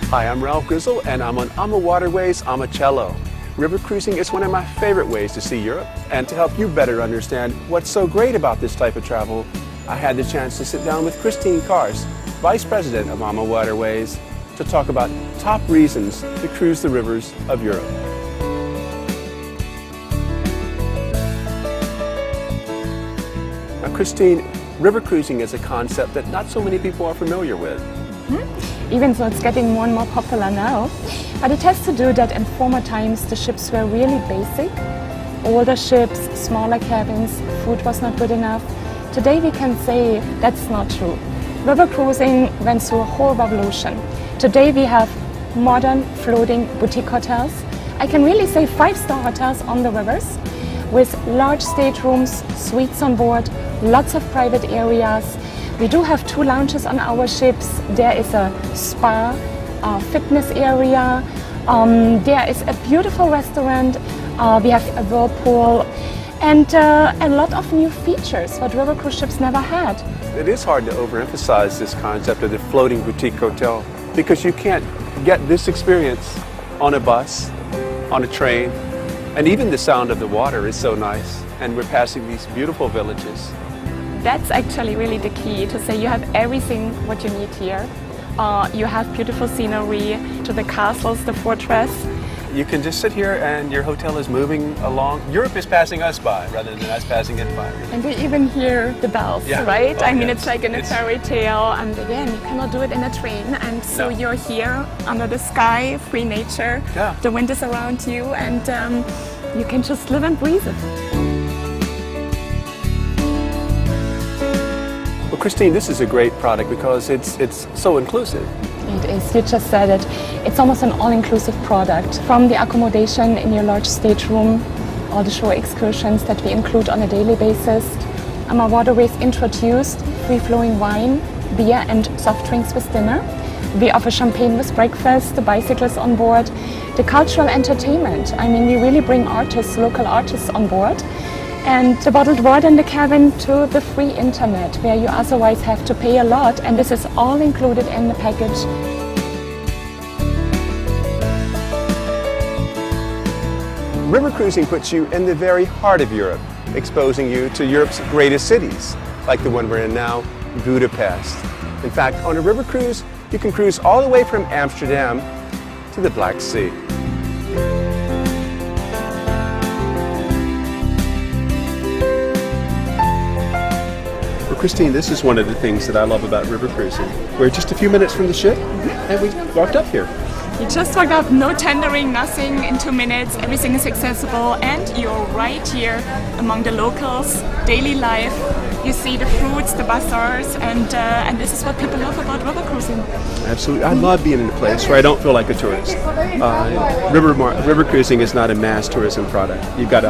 Hi, I'm Ralph Grizzle, and I'm on AmaWaterways Amacello. River cruising is one of my favorite ways to see Europe, and to help you better understand what's so great about this type of travel, I had the chance to sit down with Christine Kars, Vice President of AmaWaterways, to talk about top reasons to cruise the rivers of Europe. Now, Christine, river cruising is a concept that not so many people are familiar with. Even though it's getting more and more popular now. But it has to do that in former times the ships were really basic. Older ships, smaller cabins, food was not good enough. Today we can say that's not true. River cruising went through a whole revolution. Today we have modern floating boutique hotels. I can really say 5-star hotels on the rivers with large staterooms, suites on board, lots of private areas. We do have 2 lounges on our ships. There is a spa, a fitness area. There is a beautiful restaurant. We have a whirlpool and a lot of new features what river cruise ships never had. It is hard to overemphasize this concept of the floating boutique hotel because you can't get this experience on a bus, on a train, and even the sound of the water is so nice. And we're passing these beautiful villages. That's actually really the key, to say you have everything what you need here. You have beautiful scenery, to the castles, the fortress. You can just sit here and your hotel is moving along. Europe is passing us by rather than us passing it by. And we even hear the bells, yeah. right? Oh, I mean, yes. it's like in a fairy tale. And again, you cannot do it in a train. And so No. you're here under the sky, free nature. Yeah. The wind is around you and you can just live and breathe it. Well, Christine, this is a great product because it's so inclusive. It is, you just said it. It's almost an all-inclusive product. From the accommodation in your large stateroom, all the shore excursions that we include on a daily basis. AmaWaterways introduced free-flowing wine, beer and soft drinks with dinner. We offer champagne with breakfast, the bicycles on board, the cultural entertainment. I mean, we really bring artists, local artists on board. And the bottled water in the cabin to the free internet, where you otherwise have to pay a lot, and this is all included in the package. River cruising puts you in the very heart of Europe, exposing you to Europe's greatest cities, like the one we're in now, Budapest. In fact, on a river cruise, you can cruise all the way from Amsterdam to the Black Sea. Christine, this is one of the things that I love about river cruising. We're just a few minutes from the ship and we walked up here. You just walked up, no tendering, nothing, in 2 minutes, everything is accessible and you're right here among the locals, daily life. You see the fruits, the bazaars, and this is what people love about river cruising. Absolutely. I love being in a place where I don't feel like a tourist. River cruising is not a mass tourism product. You've got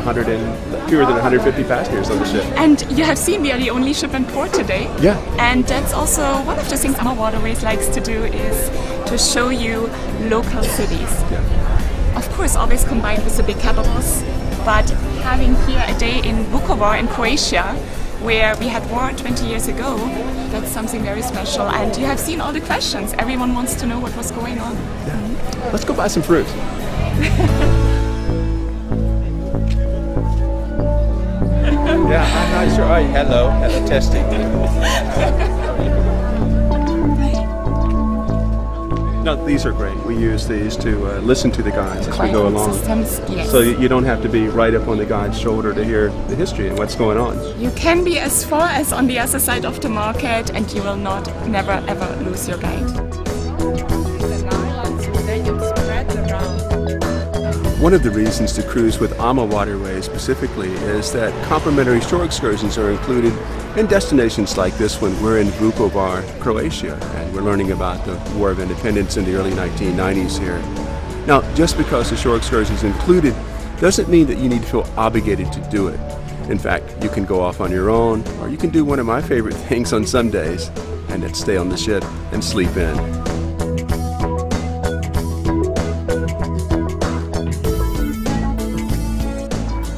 fewer than 150 passengers on the ship. And you have seen we are the only ship in port today. Yeah. And that's also one of the things AmaWaterways likes to do, is to show you local cities. Yeah. Of course, always combined with the big capitals, but having here a day in Vukovar in Croatia, where we had war 20 years ago, that's something very special. And you have seen all the questions. Everyone wants to know what was going on. Yeah. Let's go buy some fruit. Yeah, I'm not sure. Oh, hello, testing. No, these are great. We use these to listen to the guides as we go along. Systems, yes. So you don't have to be right up on the guide's shoulder to hear the history and what's going on. You can be as far as on the other side of the market and you will never ever lose your guide. One of the reasons to cruise with AmaWaterways specifically is that complimentary shore excursions are included in destinations like this one. We're in Vukovar, Croatia, and we're learning about the War of Independence in the early 1990s here. Now, just because the shore excursion is included doesn't mean that you need to feel obligated to do it. In fact, you can go off on your own, or you can do one of my favorite things on some days, and that's stay on the ship and sleep in.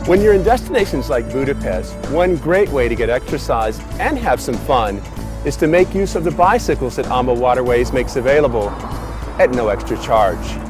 When you're in destinations like Budapest, one great way to get exercise and have some fun is to make use of the bicycles that AmaWaterways makes available. at no extra charge.